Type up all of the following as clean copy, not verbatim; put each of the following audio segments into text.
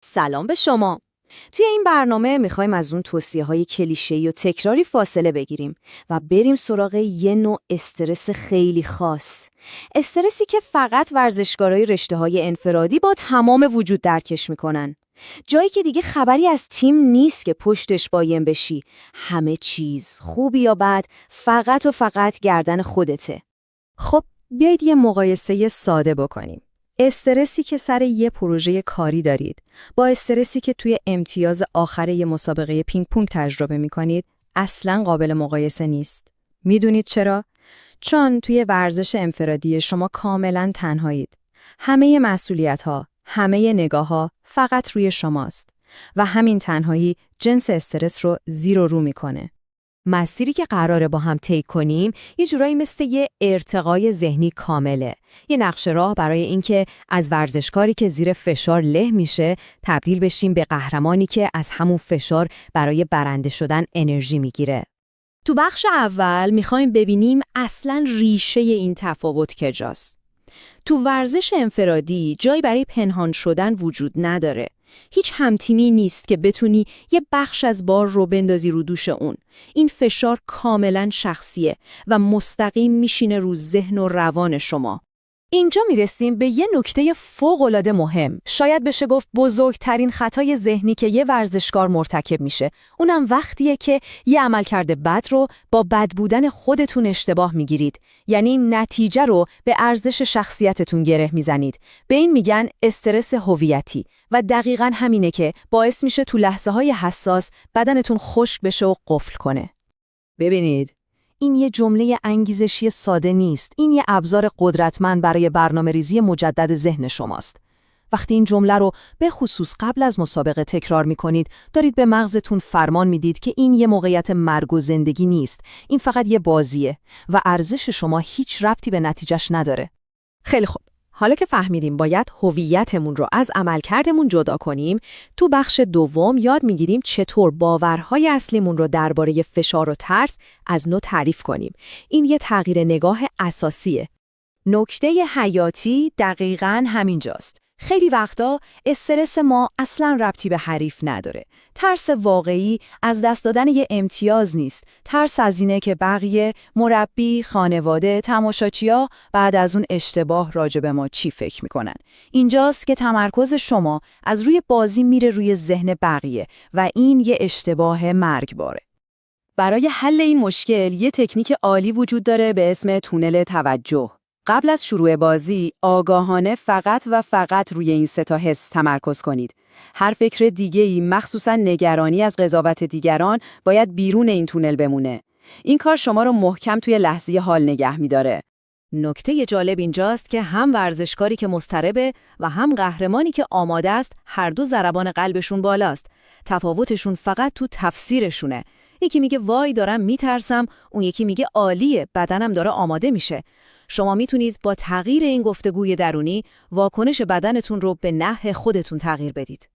سلام به شما. توی این برنامه میخوایم از اون توصیه‌های کلیشه‌ای و تکراری فاصله بگیریم و بریم سراغ یه نوع استرس خیلی خاص. استرسی که فقط ورزشکارای رشته‌های انفرادی با تمام وجود درکش میکنن. جایی که دیگه خبری از تیم نیست که پشتش قایم بشی. همه چیز، خوب یا بد، فقط و فقط گردن خودته. خب بیایید یه مقایسه ساده بکنیم. استرسی که سر یه پروژه کاری دارید با استرسی که توی امتیاز آخر یه مسابقه پینگ پونگ تجربه می‌کنید اصلاً قابل مقایسه نیست. میدونید چرا؟ چون توی ورزش انفرادی شما کاملاً تنهایید. همه مسئولیت‌ها، همه نگاه‌ها فقط روی شماست و همین تنهایی جنس استرس رو زیر و رو می‌کنه. مسیری که قراره با هم طی کنیم یه جورایی مثل یه ارتقای ذهنی کامله. یه نقش راه برای اینکه از ورزشکاری که زیر فشار له میشه تبدیل بشیم به قهرمانی که از همون فشار برای برنده شدن انرژی میگیره. تو بخش اول میخوایم ببینیم اصلاً ریشه این تفاوت کجاست. تو ورزش انفرادی جایی برای پنهان شدن وجود نداره. هیچ همتیمی نیست که بتونی یه بخش از بار رو بندازی رو دوش اون. این فشار کاملاً شخصیه و مستقیم میشینه رو ذهن و روان شما. اینجا میرسیم به یه نکته فوق‌العاده مهم. شاید بشه گفت بزرگترین خطای ذهنی که یه ورزشکار مرتکب میشه. اونم وقتیه که یه عملکرد بد رو با بد بودن خودتون اشتباه میگیرید. یعنی نتیجه رو به ارزش شخصیتتون گره میزنید. به این میگن استرس هویتی و دقیقاً همینه که باعث میشه تو لحظه‌های حساس بدنتون خشک بشه و قفل کنه. ببینید، این یه جمله انگیزشی ساده نیست. این یه ابزار قدرتمند برای برنامه‌ریزی مجدد ذهن شماست. وقتی این جمله رو به خصوص قبل از مسابقه تکرار می‌کنید، دارید به مغزتون فرمان میدید که این یه موقعیت مرگ و زندگی نیست. این فقط یه بازیه و ارزش شما هیچ ربطی به نتیجهش نداره. خیلی خوب. حالا که فهمیدیم باید هویتمون رو از عملکردمون جدا کنیم، تو بخش دوم یاد میگیریم چطور باورهای اصلیمون رو درباره فشار و ترس از نو تعریف کنیم. این یه تغییر نگاه اساسیه. نکته حیاتی دقیقاً همینجاست. خیلی وقتا استرس ما اصلاً ربطی به حریف نداره. ترس واقعی از دست دادن یه امتیاز نیست. ترس از اینه که بقیه، مربی، خانواده، تماشاچی‌ها بعد از اون اشتباه راجع به ما چی فکر میکنن. اینجاست که تمرکز شما از روی بازی میره روی ذهن بقیه و این یه اشتباه مرگباره. برای حل این مشکل یه تکنیک عالی وجود داره به اسم تونل توجه. قبل از شروع بازی، آگاهانه فقط و فقط روی این سه تا حس تمرکز کنید. هر فکر دیگه‌ای، مخصوصاً نگرانی از قضاوت دیگران، باید بیرون این تونل بمونه. این کار شما رو محکم توی لحظه حال نگه می‌داره. نکته جالب اینجاست که هم ورزشکاری که مضطربه و هم قهرمانی که آماده است، هر دو ضربان قلبشون بالاست. تفاوتشون فقط تو تفسیرشونه. یکی میگه وای دارم میترسم، اون یکی میگه عالیه، بدنم داره آماده میشه. شما میتونید با تغییر این گفتگوی درونی واکنش بدنتون رو به نحو خودتون تغییر بدید.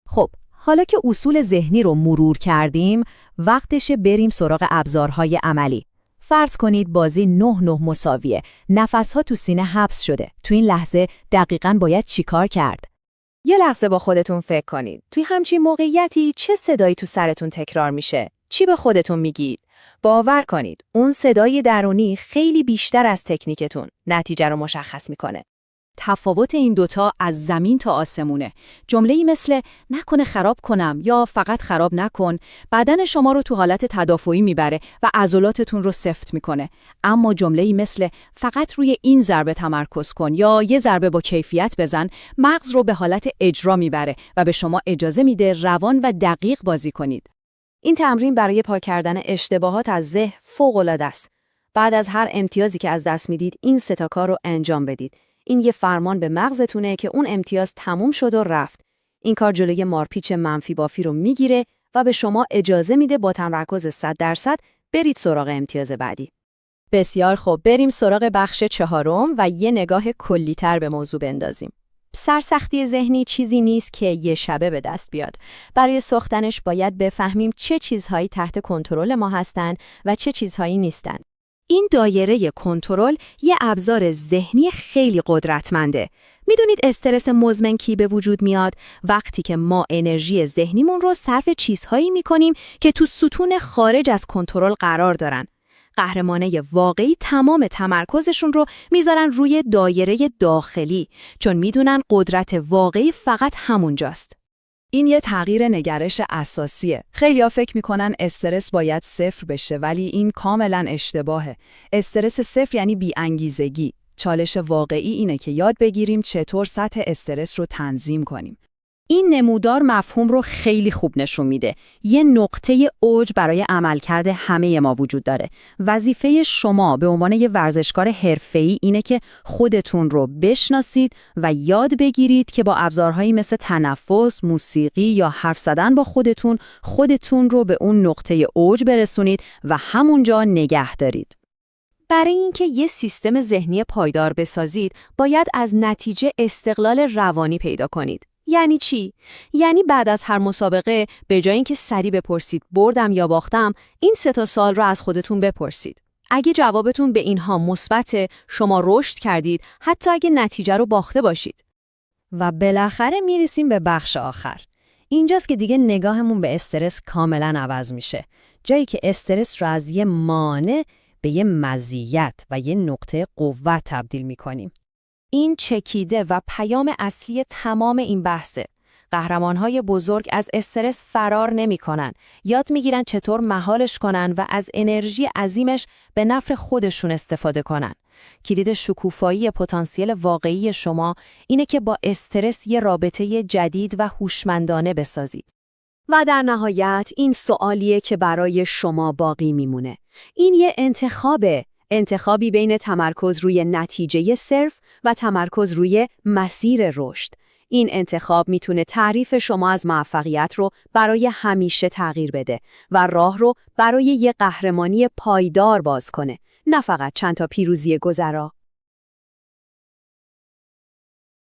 خب، حالا که اصول ذهنی رو مرور کردیم، وقتشه بریم سراغ ابزارهای عملی. فرض کنید بازی 9-9 مساویه، نفس‌ها تو سینه حبس شده. تو این لحظه دقیقاً باید چیکار کرد؟ یه لحظه با خودتون فکر کنید. توی همچین موقعیتی چه صدایی تو سرتون تکرار میشه؟ چی به خودتون میگید؟ باور کنید، اون صدای درونی خیلی بیشتر از تکنیکتون نتیجه رو مشخص میکنه. تفاوت این دوتا از زمین تا آسمونه. جمله‌ای مثل نکنه خراب کنم یا فقط خراب نکن بدن شما رو تو حالت تدافعی میبره و عضلاتتون رو سفت میکنه. اما جمله‌ای مثل فقط روی این ضربه تمرکز کن یا یه ضربه با کیفیت بزن مغز رو به حالت اجرا میبره و به شما اجازه میده روان و دقیق بازی کنید. این تمرین برای پاک کردن اشتباهات از ذهن فوق‌العاده است. بعد از هر امتیازی که از دست میدید این سه تا کار رو انجام بدید. این یه فرمان به مغزتونه که اون امتیاز تموم شد و رفت. این کار جلوی مارپیچ منفی بافی رو میگیره و به شما اجازه میده با تمرکز 100% برید سراغ امتیاز بعدی. بسیار خوب، بریم سراغ بخش چهارم و یه نگاه کلی‌تر به موضوع بندازیم. سرسختی ذهنی چیزی نیست که یه شبه به دست بیاد. برای ساختنش باید بفهمیم چه چیزهایی تحت کنترل ما هستن و چه چیزهایی نیستن. این دایره کنترل یه ابزار ذهنی خیلی قدرتمنده. میدونید استرس مزمن کی به وجود میاد؟ وقتی که ما انرژی ذهنیمون رو صرف چیزهایی میکنیم که تو ستون خارج از کنترل قرار دارن. قهرمانای واقعی تمام تمرکزشون رو میذارن روی دایره داخلی، چون میدونن قدرت واقعی فقط همونجاست. این یه تغییر نگرش اساسیه. خیلی‌ها فکر میکنن استرس باید صفر بشه، ولی این کاملا اشتباهه. استرس صفر یعنی بی‌انگیزگی. چالش واقعی اینه که یاد بگیریم چطور سطح استرس رو تنظیم کنیم. این نمودار مفهوم رو خیلی خوب نشون میده. یه نقطه اوج برای عملکرد همه ما وجود داره. وظیفه شما به عنوان یه ورزشکار حرفه‌ای اینه که خودتون رو بشناسید و یاد بگیرید که با ابزارهایی مثل تنفس، موسیقی یا حرف زدن با خودتون رو به اون نقطه اوج برسونید و همونجا نگه دارید. برای اینکه یه سیستم ذهنی پایدار بسازید، باید از نتیجه استقلال روانی پیدا کنید. یعنی چی؟ یعنی بعد از هر مسابقه به جای اینکه سریع بپرسید بردم یا باختم، این 3 سوال رو از خودتون بپرسید. اگه جوابتون به اینها مثبته، شما رشد کردید، حتی اگه نتیجه رو باخته باشید. و بالاخره میرسیم به بخش آخر. اینجاست که دیگه نگاهمون به استرس کاملا عوض میشه. جایی که استرس رو از یه مانع به یه مزیت و یه نقطه قوت تبدیل میکنیم. این چکیده و پیام اصلی تمام این بحثه. قهرمان‌های بزرگ از استرس فرار نمی‌کنن. یاد می‌گیرن چطور مهارش کنن و از انرژی عظیمش به نفع خودشون استفاده کنن. کلید شکوفایی پتانسیل واقعی شما اینه که با استرس یه رابطه جدید و هوشمندانه بسازید. و در نهایت این سوالیه که برای شما باقی میمونه. این یه انتخابی بین تمرکز روی نتیجه صرف و تمرکز روی مسیر رشد. این انتخاب میتونه تعریف شما از موفقیت رو برای همیشه تغییر بده و راه رو برای یه قهرمانی پایدار باز کنه، نه فقط چند تا پیروزی گذرا.